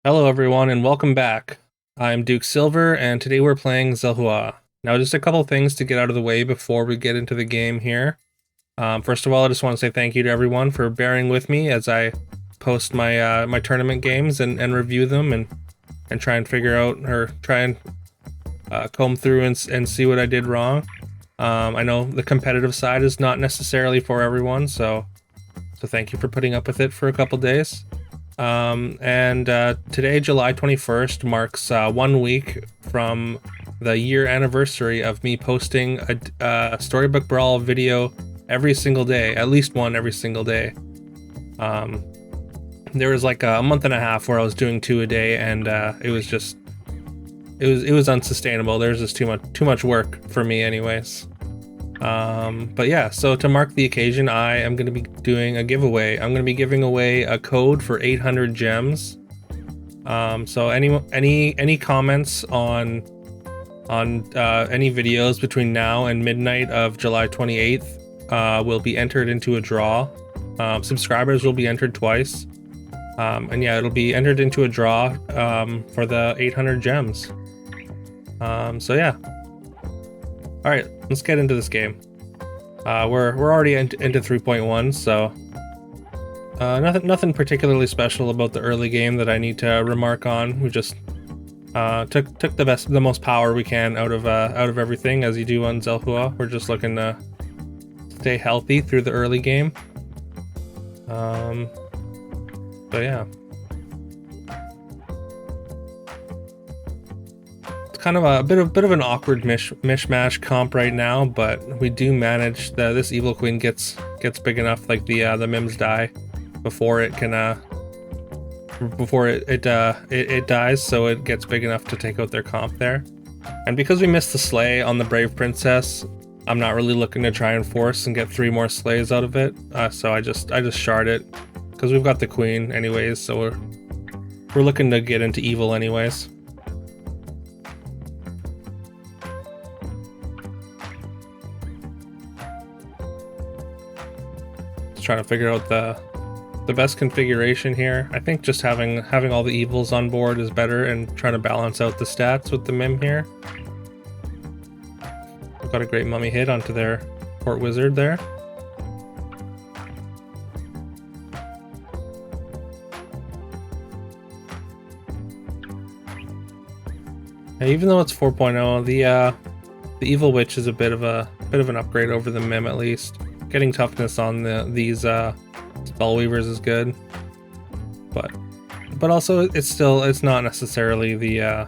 Hello everyone and welcome back. I'm Duke Silver and today we're playing Xelhua. Now just a couple things to get out of the way before we get into the game here. First of all, I just want to say thank you to everyone for bearing with me as I post my my tournament games and review them and try and figure out or try and comb through and see what I did wrong. I know the competitive side is not necessarily for everyone, so thank you for putting up with it for a couple days. Today, July 21st, marks 1 week from the year anniversary of me posting a Storybook Brawl video every single day, at least one every single day. There was like a month and a half where I was doing 2 a day, and it was unsustainable. There's just too much work for me, anyways. But yeah, so to mark the occasion, I am going to be doing a giveaway. I'm going to be giving away a code for 800 gems. So any comments on any videos between now and midnight of July 28th will be entered into a draw. Subscribers will be entered twice. And yeah, it'll be entered into a draw for the 800 gems. So yeah. All right, let's get into this game. We're already into 3.1, so nothing particularly special about the early game that I need to remark on. We just took the most power we can out of everything, as you do on Xelhua. We're just looking to stay healthy through the early game. But yeah. Kind of a bit of an awkward mishmash comp right now, but we do manage this evil queen gets big enough, like the mims die before it can it dies, so it gets big enough to take out their comp there. And because we missed the slay on the brave princess, I'm not really looking to try and force and get 3 more slays out of it. So I just shard it because we've got the queen anyways, so we're looking to get into evil anyways. Trying to figure out the best configuration here. I think just having all the evils on board is better, and trying to balance out the stats with the mim here. We've got a great mummy hit onto their court wizard there. And even though it's 4.0, the evil witch is a bit of an upgrade over the mim, at least. Getting toughness on these spell weavers is good, but also it's not necessarily the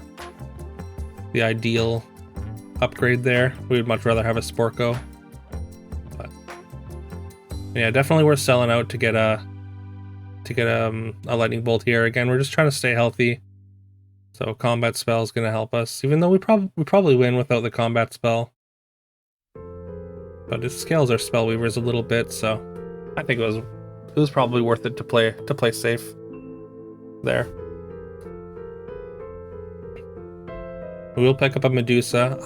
ideal upgrade there. We would much rather have a Sporko. But yeah, definitely worth selling out to get a lightning bolt here. Again, we're just trying to stay healthy, so combat spell is going to help us. Even though we probably win without the combat spell. But it scales our spell weavers a little bit, so I think it was probably worth it to play safe there. We will pick up a Medusa.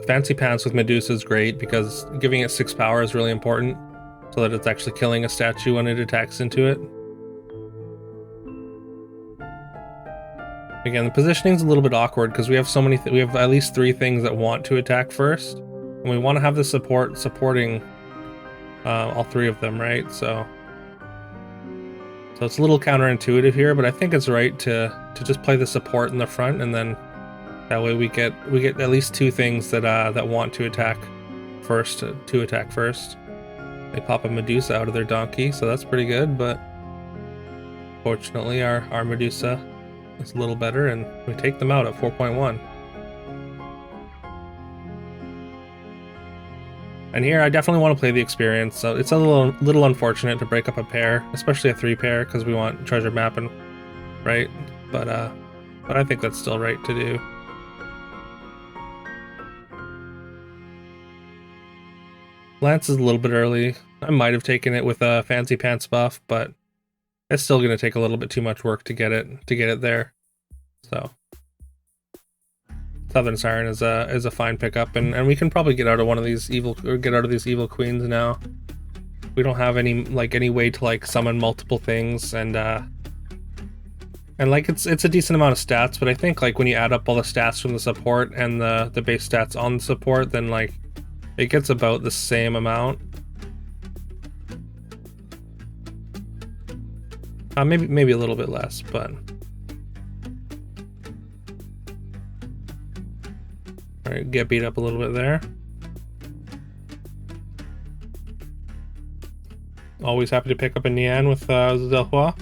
Fancy Pants with Medusa is great because giving it 6 power is really important, so that it's actually killing a statue when it attacks into it. Again, the positioning is a little bit awkward because we have so many. We have at least 3 things that want to attack first. And we want to have the supporting all 3 of them, right? So it's a little counterintuitive here, but I think it's right to just play the support in the front, and then that way we get at least 2 things that want to attack first. To attack first. They pop a Medusa out of their donkey, so that's pretty good. But fortunately, our Medusa is a little better, and we take them out at 4.1. And here I definitely want to play the experience, so it's a little unfortunate to break up a pair, especially a 3 pair, because we want treasure mapping, right? But I think that's still right to do. Lance is a little bit early. I might have taken it with a Fancy Pants buff, but it's still going to take a little bit too much work to get it there. So Southern Siren is a fine pickup, and we can probably get out of these evil queens now. We don't have any way to like summon multiple things, and And like it's a decent amount of stats, but I think like when you add up all the stats from the support and the base stats on the support, then like it gets about the same amount. Maybe a little bit less, but all right, get beat up a little bit there. Always happy to pick up a Nian with Xelhua.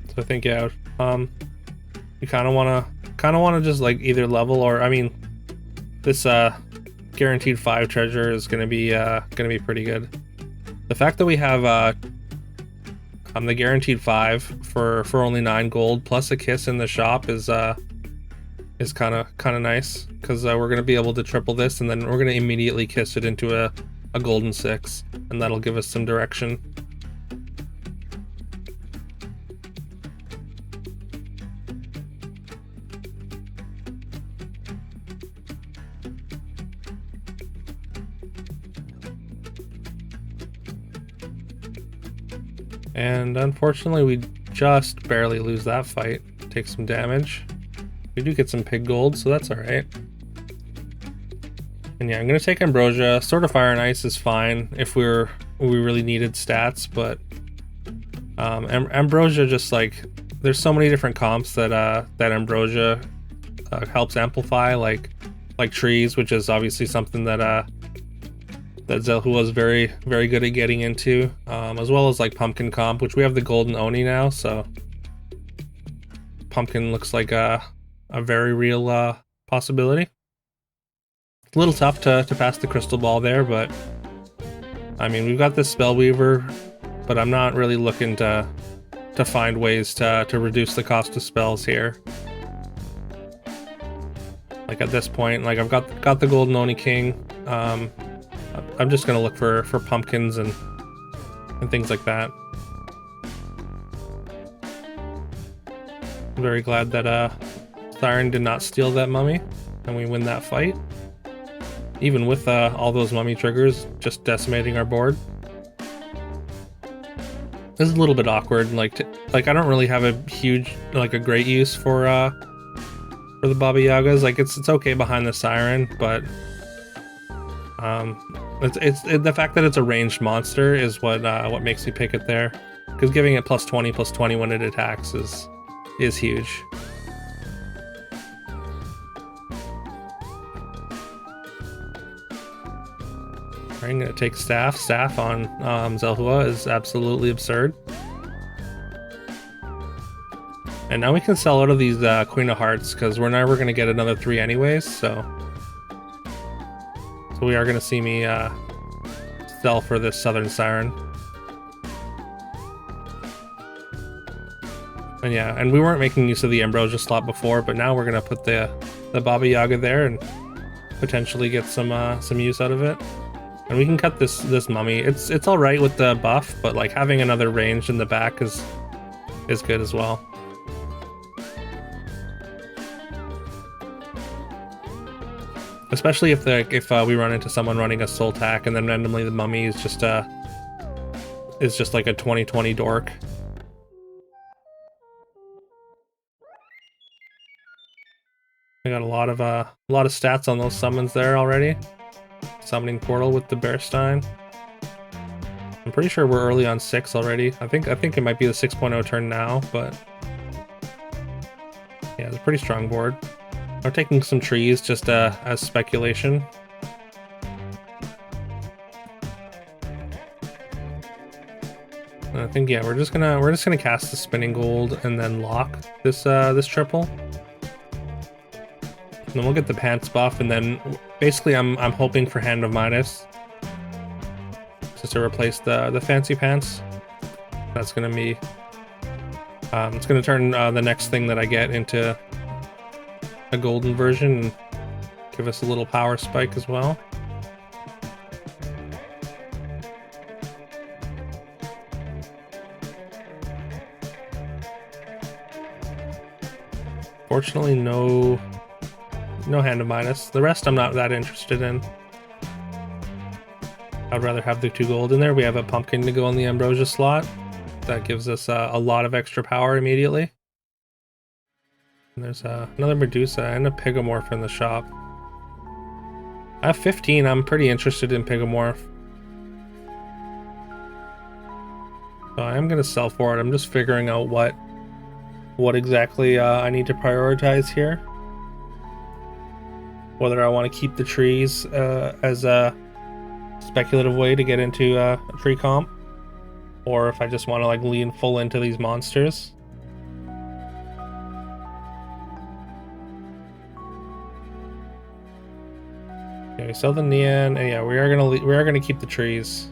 So I think yeah, you kind of wanna just like either level or I mean, this guaranteed 5 treasure is gonna be pretty good. The fact that we have the guaranteed 5 for only 9 gold plus a kiss in the shop is kind of nice because we're gonna be able to triple this and then we're gonna immediately kiss it into a golden 6 and that'll give us some direction. And unfortunately, we just barely lose that fight. Take some damage. We do get some pig gold, so that's alright. And yeah, I'm gonna take Ambrosia. Sword of Fire and Ice is fine if we really needed stats, but Ambrosia just like there's so many different comps that Ambrosia helps amplify, like trees, which is obviously something that Xelhua is very good at getting into, as well as like pumpkin comp, which we have the golden Oni now, so pumpkin looks like a very real possibility. It's a little tough to pass the crystal ball there, but I mean we've got this Spellweaver, but I'm not really looking to find ways to reduce the cost of spells here. Like at this point, like I've got the golden Oni King. I'm just gonna look for pumpkins and things like that. I'm very glad that Siren did not steal that mummy and we win that fight. Even with all those mummy triggers just decimating our board. This is a little bit awkward. Like I don't really have a great use for the Baba Yagas. Like it's okay behind the Siren, but it's the fact that it's a ranged monster is what makes me pick it there, because giving it +20/+20 when it attacks is huge. I'm gonna take staff on Xelhua is absolutely absurd. And now we can sell out of these Queen of Hearts because we're never gonna get another 3 anyways, so we are gonna see me sell for this Southern Siren. And yeah, and we weren't making use of the Ambrosia slot before, but now we're gonna put the Baba Yaga there and potentially get some use out of it. And we can cut this mummy. It's all right with the buff, but like having another range in the back is good as well. Especially if we run into someone running a soul tack and then randomly the mummy is just like a 20/20 dork. I got a lot of stats on those summons there already. Summoning portal with the Bearstein. I'm pretty sure we're early on 6 already. I think it might be the 6.0 turn now, but yeah, it's a pretty strong board. We're taking some trees just as speculation. And I think yeah, we're just gonna cast the spinning gold and then lock this triple. And then we'll get the pants buff, and then basically I'm hoping for Hand of Midas just to replace the fancy pants. That's gonna be it's gonna turn the next thing that I get into a golden version and give us a little power spike as well. Fortunately, no no Hand of Midas. The rest I'm not that interested in. I'd rather have the 2 gold in there. We have a pumpkin to go in the Ambrosia slot. That gives us a lot of extra power immediately. And there's another Medusa and a Pigomorph in the shop. I have 15. I'm pretty interested in Pigomorph. So I am going to sell for it. I'm just figuring out what exactly I need to prioritize here. Whether I want to keep the trees as a speculative way to get into a tree comp, or if I just want to like lean full into these monsters. Okay, we sell the Neon, and yeah, we are gonna keep the trees,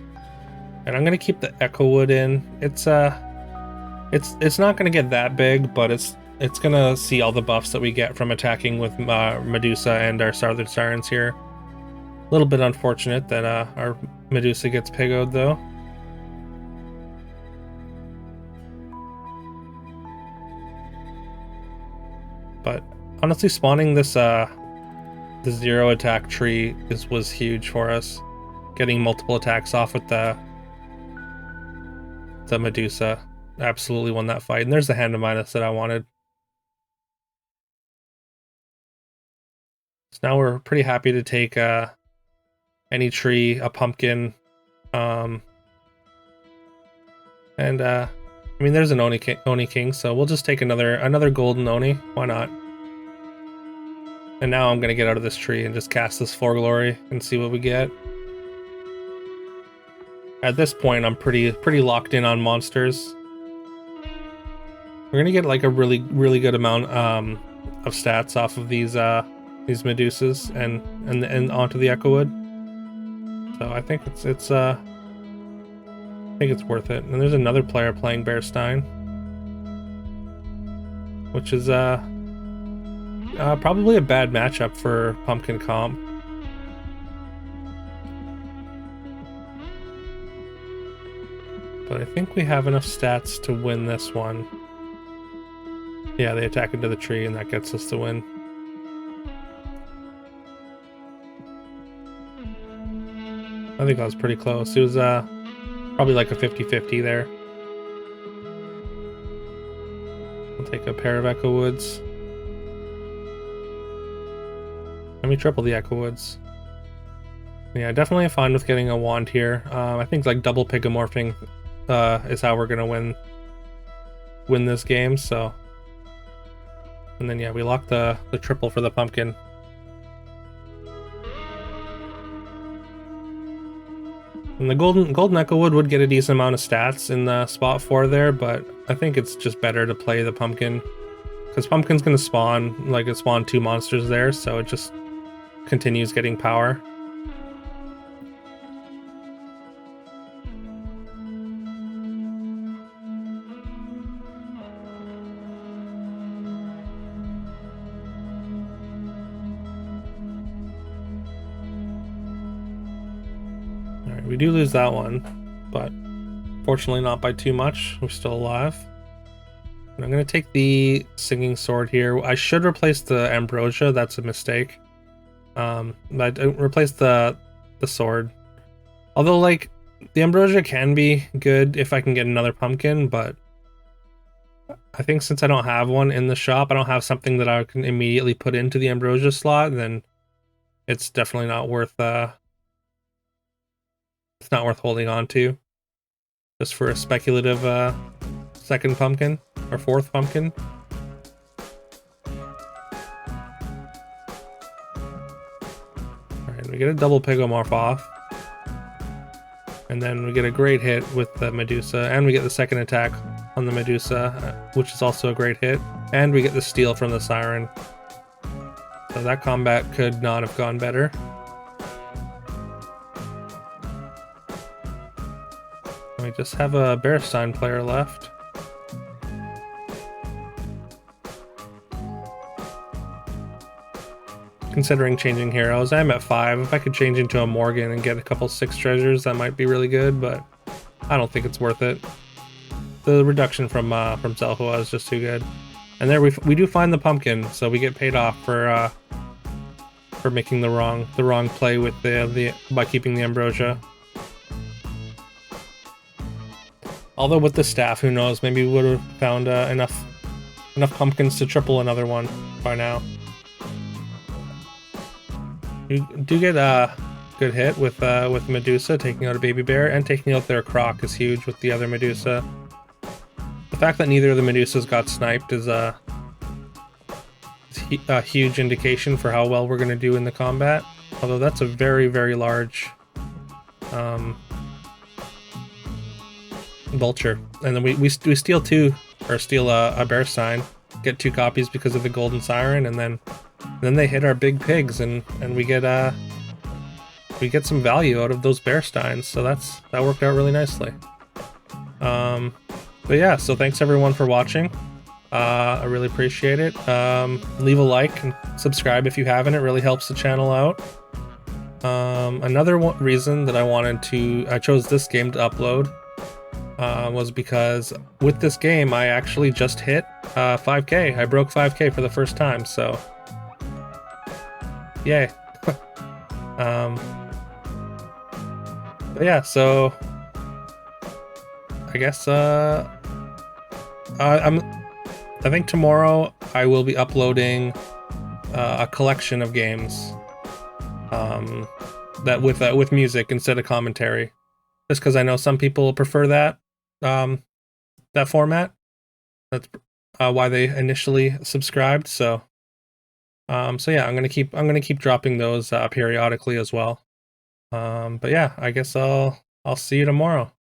and I'm gonna keep the Echo Wood in. It's not gonna get that big, but it's gonna see all the buffs that we get from attacking with Medusa and our Southern Sirens here. A little bit unfortunate that our Medusa gets Pigoed though. But honestly, spawning this the 0 attack tree was huge for us. Getting multiple attacks off with the Medusa absolutely won that fight. And there's the Hand of Midas that I wanted. So now we're pretty happy to take any tree, a pumpkin, and I mean there's an Oni King, so we'll just take another golden Oni. Why not? And now I'm gonna get out of this tree and just cast this Glory and see what we get. At this point, I'm pretty locked in on monsters. We're gonna get like a really good amount of stats off of these Medusas and onto the Echo Wood. So I think it's worth it. And there's another player playing Bearstein, which is probably a bad matchup for Pumpkin Comp. But I think we have enough stats to win this one. Yeah, they attack into the tree and that gets us the win. I think that was pretty close. It was probably like a 50-50 there. I'll take a pair of Echo Woods. Let me triple the Echo Woods. Yeah, definitely fine with getting a wand here. I think like double Pigomorphing is how we're gonna win this game. So, and then yeah, we lock the triple for the pumpkin. And the golden Echo Wood would get a decent amount of stats in the spot 4 there, but I think it's just better to play the pumpkin because pumpkin's gonna spawn like it spawned 2 monsters there, so it just continues getting power. We do lose that one, but fortunately not by too much. We're still alive. And I'm going to take the Singing Sword here. I should replace the Ambrosia. That's a mistake. I replaced the sword. Although, like, the Ambrosia can be good if I can get another pumpkin, but I think since I don't have one in the shop, I don't have something that I can immediately put into the Ambrosia slot, then it's definitely not worth it's not worth holding on to just for a speculative second pumpkin or fourth pumpkin. Alright, we get a double Pigomorph off. And then we get a great hit with the Medusa, and we get the second attack on the Medusa, which is also a great hit. And we get the steal from the Siren. So that combat could not have gone better. We just have a Bearstein player left. Considering changing heroes, I'm at 5. If I could change into a Morgan and get a couple 6 treasures, that might be really good, but I don't think it's worth it. The reduction from Xelhua is just too good. And there we do find the pumpkin, so we get paid off for for making the wrong play with the by keeping the ambrosia. Although with the staff, who knows? Maybe we would have found enough pumpkins to triple another one by now. You do get a good hit with Medusa taking out a baby bear, and taking out their croc is huge with the other Medusa. The fact that neither of the Medusas got sniped is a huge indication for how well we're going to do in the combat. Although that's a very, very large vulture. And then we steal two, or steal a bear sign, get 2 copies because of the golden siren, and then they hit our big pigs, and we get some value out of those bear steins. So that worked out really nicely. But yeah, so thanks everyone for watching. I really appreciate it. Leave a like and subscribe if you haven't. It really helps the channel out. Another reason that I chose this game to upload was because with this game I actually just hit 5K. I broke 5K for the first time, so yay. But yeah, so I guess I think tomorrow I will be uploading a collection of games that with music instead of commentary, just because I know some people prefer that format. That's why they initially subscribed. So yeah, I'm gonna keep dropping those periodically as well. But yeah, I guess I'll see you tomorrow.